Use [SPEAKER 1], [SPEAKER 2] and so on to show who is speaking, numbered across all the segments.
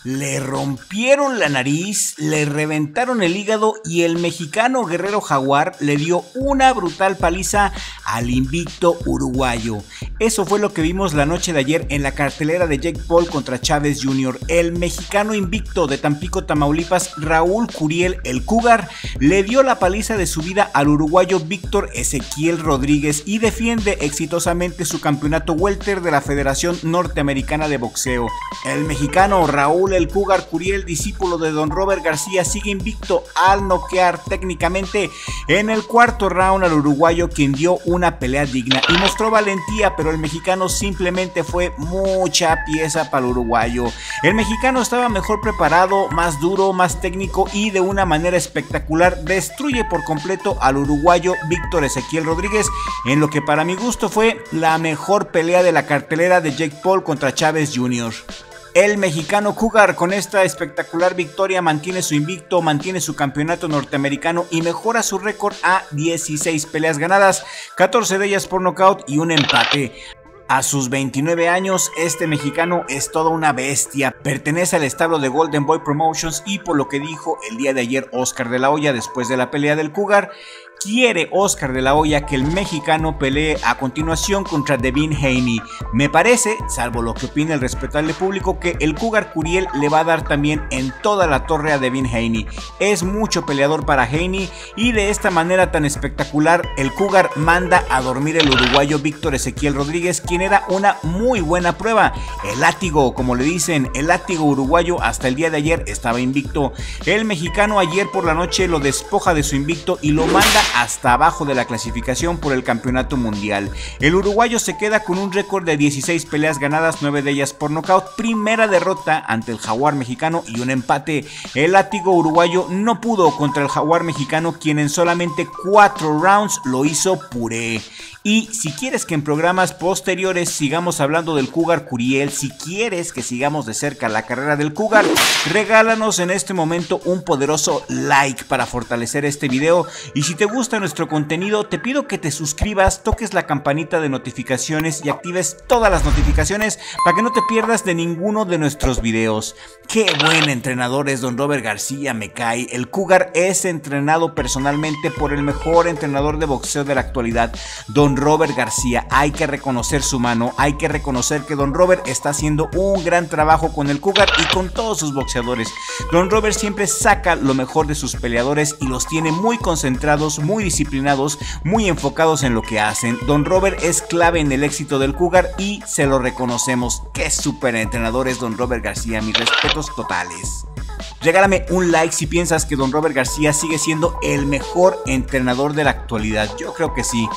[SPEAKER 1] Le rompieron la nariz, le reventaron el hígado y el mexicano Guerrero Jaguar le dio una brutal paliza al invicto uruguayo. Eso fue lo que vimos la noche de ayer en la cartelera de Jake Paul contra Chávez Jr. El mexicano invicto de Tampico, Tamaulipas, Raúl Curiel, el Cougar, le dio la paliza de su vida al uruguayo Víctor Ezequiel Rodríguez y defiende exitosamente su campeonato welter de la Federación Norteamericana de Boxeo. El mexicano Raúl el Cougar Curiel, discípulo de Don Robert García, sigue invicto al noquear técnicamente en el cuarto round al uruguayo, quien dio una pelea digna y mostró valentía, pero el mexicano simplemente fue mucha pieza para el uruguayo. El mexicano estaba mejor preparado, más duro, más técnico y de una manera espectacular destruye por completo al uruguayo Víctor Ezequiel Rodríguez en lo que para mi gusto fue la mejor pelea de la cartelera de Jake Paul contra Chávez Jr. El mexicano Cougar con esta espectacular victoria mantiene su invicto, mantiene su campeonato norteamericano y mejora su récord a 16 peleas ganadas, 14 de ellas por nocaut y un empate. A sus 29 años, este mexicano es toda una bestia, pertenece al establo de Golden Boy Promotions y por lo que dijo el día de ayer Oscar de la Hoya después de la pelea del Cougar, quiere Oscar de la Hoya que el mexicano pelee a continuación contra Devin Haney. Me parece, salvo lo que opina el respetable público, que el Cougar Curiel le va a dar también en toda la torre a Devin Haney. Es mucho peleador para Haney y de esta manera tan espectacular el Cougar manda a dormir el uruguayo Víctor Ezequiel Rodríguez, quien era una muy buena prueba. El látigo, como le dicen, el látigo uruguayo hasta el día de ayer estaba invicto. El mexicano ayer por la noche lo despoja de su invicto y lo manda hasta abajo de la clasificación por el campeonato mundial. El uruguayo se queda con un récord de 16 peleas ganadas, 9 de ellas por nocaut, primera derrota ante el jaguar mexicano y un empate. El látigo uruguayo no pudo contra el jaguar mexicano, quien en solamente 4 rounds lo hizo puré. Y si quieres que en programas posteriores sigamos hablando del Cougar Curiel, si quieres que sigamos de cerca la carrera del Cougar, regálanos en este momento un poderoso like para fortalecer este video. Y si te gusta nuestro contenido, te pido que te suscribas, toques la campanita de notificaciones y actives todas las notificaciones para que no te pierdas de ninguno de nuestros videos. Qué buen entrenador es Don Robert García, me cae. El Cougar es entrenado personalmente por el mejor entrenador de boxeo de la actualidad, Don Robert García. Hay que reconocer su mano, hay que reconocer que Don Robert está haciendo un gran trabajo con el Cougar y con todos sus boxeadores. Don Robert siempre saca lo mejor de sus peleadores y los tiene muy concentrados, muy disciplinados, muy enfocados en lo que hacen. Don Robert es clave en el éxito del Cougar y se lo reconocemos. Qué súper entrenador es Don Robert García, mis respetos totales. Regálame un like si piensas que Don Robert García sigue siendo el mejor entrenador de la actualidad. Yo creo que sí.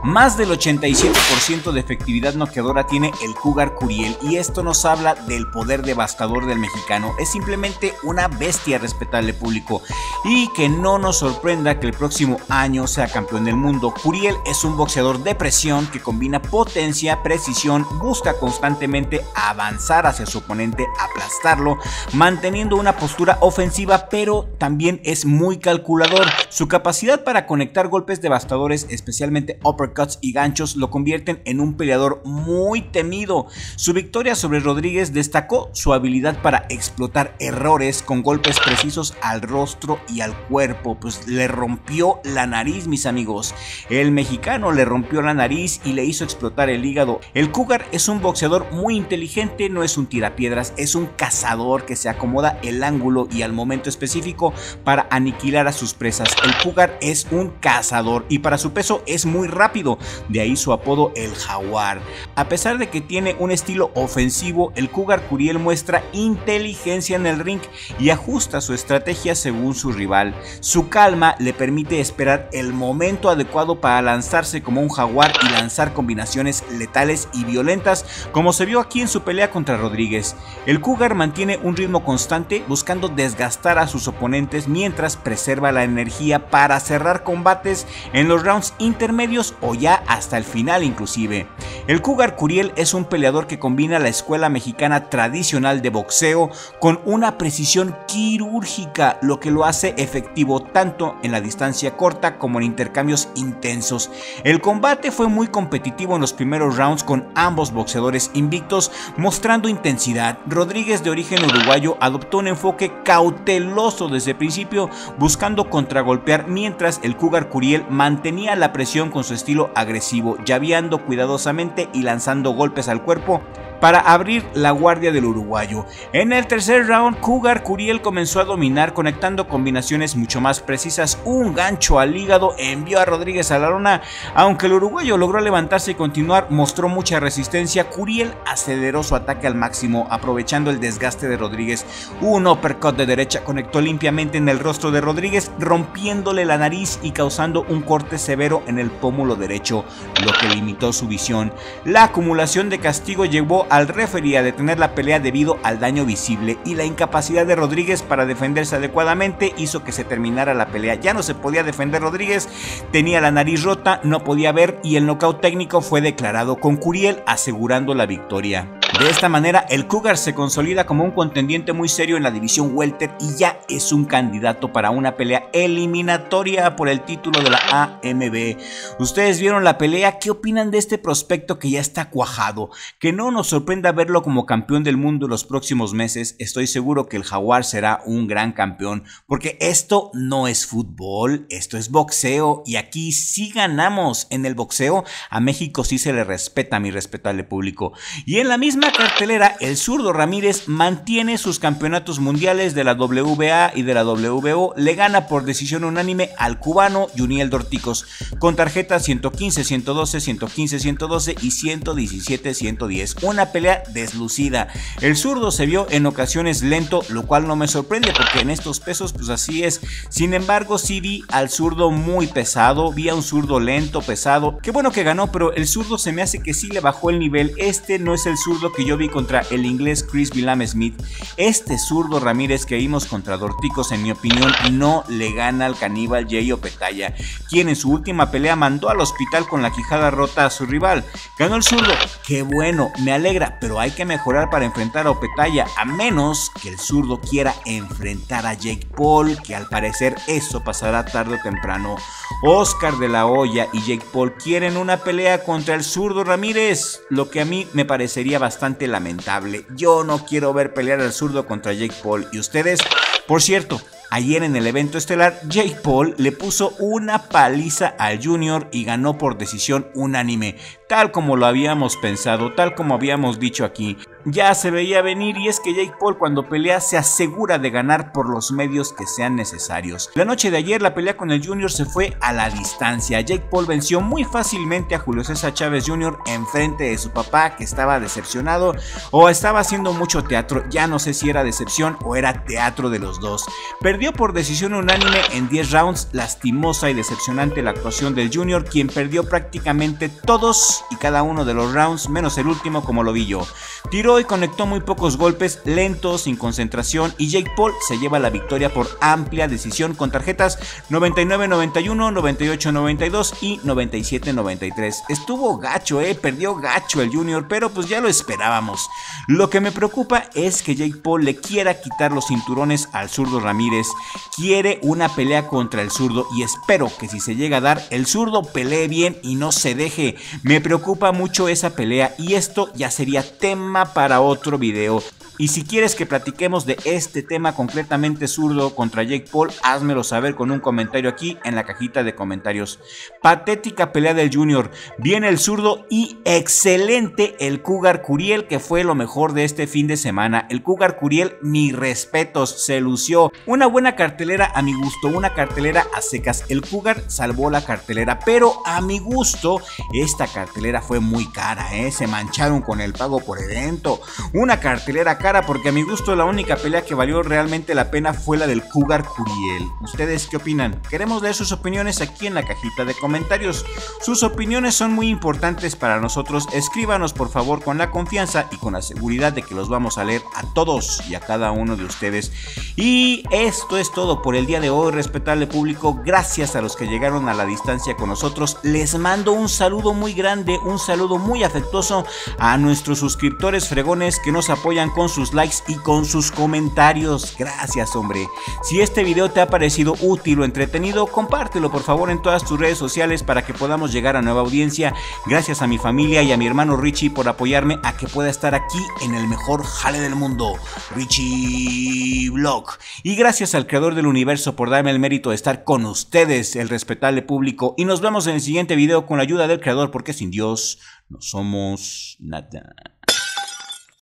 [SPEAKER 1] Más del 87% de efectividad noqueadora tiene el Cougar Curiel y esto nos habla del poder devastador del mexicano. Es simplemente una bestia, respetable público. Y que no nos sorprenda que el próximo año sea campeón del mundo. Curiel es un boxeador de presión que combina potencia, precisión, busca constantemente avanzar hacia su oponente, aplastarlo, manteniendo una postura ofensiva, pero también es muy calculador. Su capacidad para conectar golpes devastadores, especialmente uppercuts y ganchos, lo convierten en un peleador muy temido. Su victoria sobre Rodríguez destacó su habilidad para explotar errores con golpes precisos al rostro y al cuerpo, pues le rompió la nariz, mis amigos. El mexicano le rompió la nariz y le hizo explotar el hígado. El Cougar es un boxeador muy inteligente, no es un tirapiedras, es un cazador que se acomoda el ángulo y al momento específico para aniquilar a sus presas. El Cougar es un cazador y para su peso es muy rápido, de ahí su apodo el jaguar. A pesar de que tiene un estilo ofensivo, el Cougar Curiel muestra inteligencia en el ring y ajusta su estrategia según su rival. Su calma le permite esperar el momento adecuado para lanzarse como un jaguar y lanzar combinaciones letales y violentas, como se vio aquí en su pelea contra Rodríguez. El Cougar mantiene un ritmo constante, buscando desgastar a sus oponentes mientras preserva la energía para cerrar combates en los rounds intermedios o ya hasta el final inclusive. El Cougar Curiel es un peleador que combina la escuela mexicana tradicional de boxeo con una precisión quirúrgica, lo que lo hace efectivo tanto en la distancia corta como en intercambios intensos. El combate fue muy competitivo en los primeros rounds, con ambos boxeadores invictos mostrando intensidad. Rodríguez, de origen uruguayo, adoptó un enfoque cauteloso desde el principio, buscando contragolpear, mientras el Cougar Curiel mantenía la presión con su estilo agresivo, llaveando cuidadosamente y lanzando golpes al cuerpo para abrir la guardia del uruguayo. En el tercer round, Cougar Curiel comenzó a dominar, conectando combinaciones mucho más precisas. Un gancho al hígado envió a Rodríguez a la lona. Aunque el uruguayo logró levantarse y continuar, mostró mucha resistencia. Curiel aceleró su ataque al máximo, aprovechando el desgaste de Rodríguez. Un uppercut de derecha conectó limpiamente en el rostro de Rodríguez, rompiéndole la nariz y causando un corte severo en el pómulo derecho, lo que limitó su visión. La acumulación de castigo llevó al referee a detener la pelea debido al daño visible, y la incapacidad de Rodríguez para defenderse adecuadamente hizo que se terminara la pelea. Ya no se podía defender Rodríguez, tenía la nariz rota, no podía ver, y el nocaut técnico fue declarado, con Curiel asegurando la victoria. De esta manera, el Cougar se consolida como un contendiente muy serio en la división welter y ya es un candidato para una pelea eliminatoria por el título de la AMB. ¿Ustedes vieron la pelea? ¿Qué opinan de este prospecto que ya está cuajado? Que no nos sorprenda verlo como campeón del mundo en los próximos meses. Estoy seguro que el Jaguar será un gran campeón, porque esto no es fútbol, esto es boxeo, y aquí sí ganamos. En el boxeo a México sí se le respeta, mi respetable público. Y en la misma cartelera, el zurdo Ramírez mantiene sus campeonatos mundiales de la WBA y de la WBO. Le gana por decisión unánime al cubano Yuniel Dorticos, con tarjetas 115, 112, 115, 112 y 117, 110. Una pelea deslucida. El zurdo se vio en ocasiones lento, lo cual no me sorprende, porque en estos pesos pues así es. Sin embargo, sí vi al zurdo muy pesado, vi a un zurdo lento, pesado. Qué bueno que ganó, pero el zurdo se me hace que sí le bajó el nivel. Este no es el zurdo que yo vi contra el inglés Chris Billam Smith. Este zurdo Ramírez que vimos contra Dorticos, en mi opinión, no le gana al caníbal Jay Opetaia, quien en su última pelea mandó al hospital con la quijada rota a su rival. Ganó el zurdo, qué bueno, me alegra, pero hay que mejorar para enfrentar a Opetaia, a menos que el zurdo quiera enfrentar a Jake Paul, que al parecer eso pasará tarde o temprano. Oscar de la Hoya y Jake Paul quieren una pelea contra el zurdo Ramírez, lo que a mí me parecería bastante lamentable. Yo no quiero ver pelear al zurdo contra Jake Paul. ¿Y ustedes? Por cierto, ayer en el evento estelar, Jake Paul le puso una paliza al Junior y ganó por decisión unánime, tal como lo habíamos pensado, tal como habíamos dicho aquí. Ya se veía venir, y es que Jake Paul cuando pelea se asegura de ganar por los medios que sean necesarios. La noche de ayer la pelea con el Junior se fue a la distancia. Jake Paul venció muy fácilmente a Julio César Chávez Jr. en frente de su papá, que estaba decepcionado o estaba haciendo mucho teatro. Ya no sé si era decepción o era teatro de los dos. Perdió por decisión unánime en 10 rounds. Lastimosa y decepcionante la actuación del Junior, quien perdió prácticamente todos y cada uno de los rounds, menos el último, como lo vi yo. Tiró y conectó muy pocos golpes, lento, sin concentración, y Jake Paul se lleva la victoria por amplia decisión con tarjetas 99-91, 98-92 y 97-93. Estuvo gacho, perdió gacho el Junior, pero pues ya lo esperábamos. Lo que me preocupa es que Jake Paul le quiera quitar los cinturones al zurdo Ramírez. Quiere una pelea contra el zurdo, y espero que si se llega a dar, el zurdo pelee bien y no se deje. Me preocupa mucho esa pelea, y esto ya sería tema para otro video. Y si quieres que platiquemos de este tema concretamente zurdo contra Jake Paul, házmelo saber con un comentario aquí en la cajita de comentarios. Patética pelea del Junior, viene el zurdo y excelente el Cougar Curiel, que fue lo mejor de este fin de semana. El Cougar Curiel, mis respetos, se lució. Una buena cartelera a mi gusto, una cartelera a secas. El Cougar salvó la cartelera, pero a mi gusto esta cartelera fue muy cara, se mancharon con el pago por evento. sido una cartelera cara, porque a mi gusto la única pelea que valió realmente la pena fue la del Cougar Curiel. ¿Ustedes qué opinan? Queremos leer sus opiniones aquí en la cajita de comentarios. Sus opiniones son muy importantes para nosotros. Escríbanos por favor con la confianza y con la seguridad de que los vamos a leer a todos y a cada uno de ustedes. Y esto es todo por el día de hoy, respetable público. Gracias a los que llegaron a la distancia con nosotros. Les mando un saludo muy grande, un saludo muy afectuoso a nuestros suscriptores fregones que nos apoyan con sus likes y con sus comentarios. Gracias, hombre. Si este video te ha parecido útil o entretenido, compártelo por favor en todas tus redes sociales para que podamos llegar a nueva audiencia. Gracias a mi familia y a mi hermano Richie por apoyarme a que pueda estar aquí en el mejor jale del mundo, Richie Vlog. Y gracias al creador del universo por darme el mérito de estar con ustedes, el respetable público. Y nos vemos en el siguiente video con la ayuda del creador, porque sin Dios no somos nada.